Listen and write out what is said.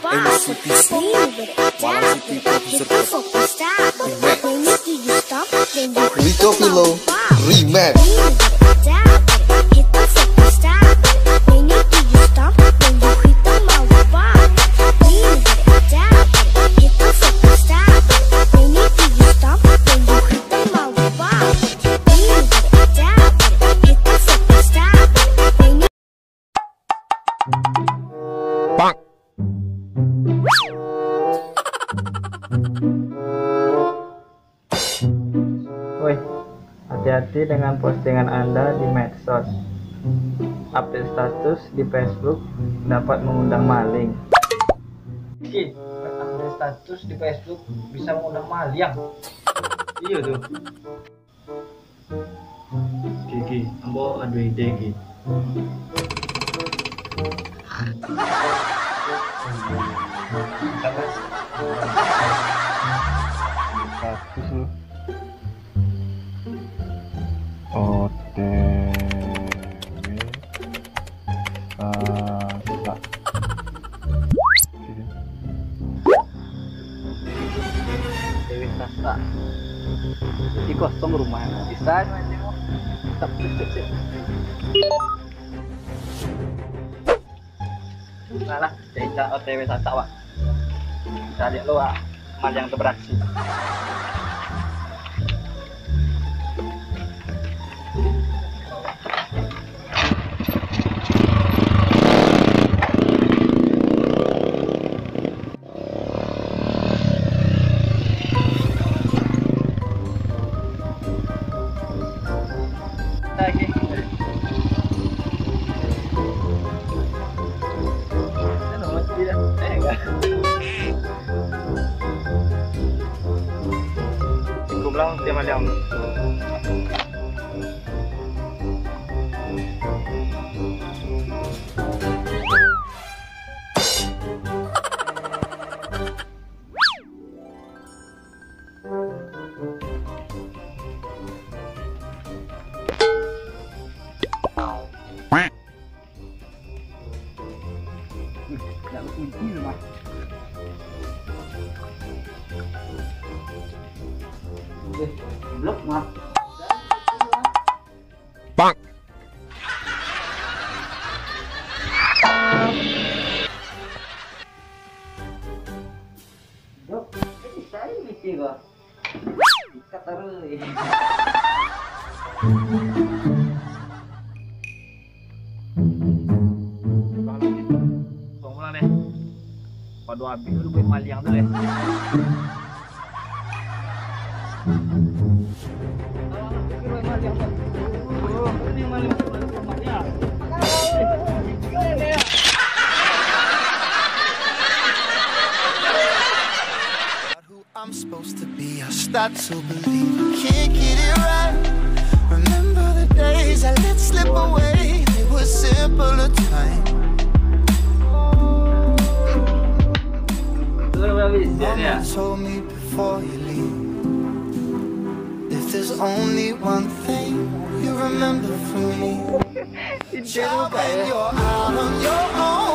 MCPC Malang City Producer Remix Rico Pilo Remix Woi, hati-hati dengan postingan Anda di medsos. Update status di Facebook dapat mengundang maling. Update status di Facebook bisa mengundang maling. Iya tuh. Gigi, ambo ada ide Gigi. Status lu. OTW Sasa. Dewi Sasa. Jadi kosong rumah bisa tetap sip. Salah, jadi OTW Sasa Wak. Kita lihat lo Wak, mal yang beraksi. Kumpulan dia malam. Tidak kunci rumah. Blok maaf. Bang. Blok, ini saya misi kok. Kata rui. Formula deh. Pada habis dulu buat maliang dulu ya. I'm supposed to be, I start to believe I can't get it right. Remember the days I let slip away, they were simpler time. Mama told me before you leave, if there's only one thing you remember from me, child, when you're out on your own.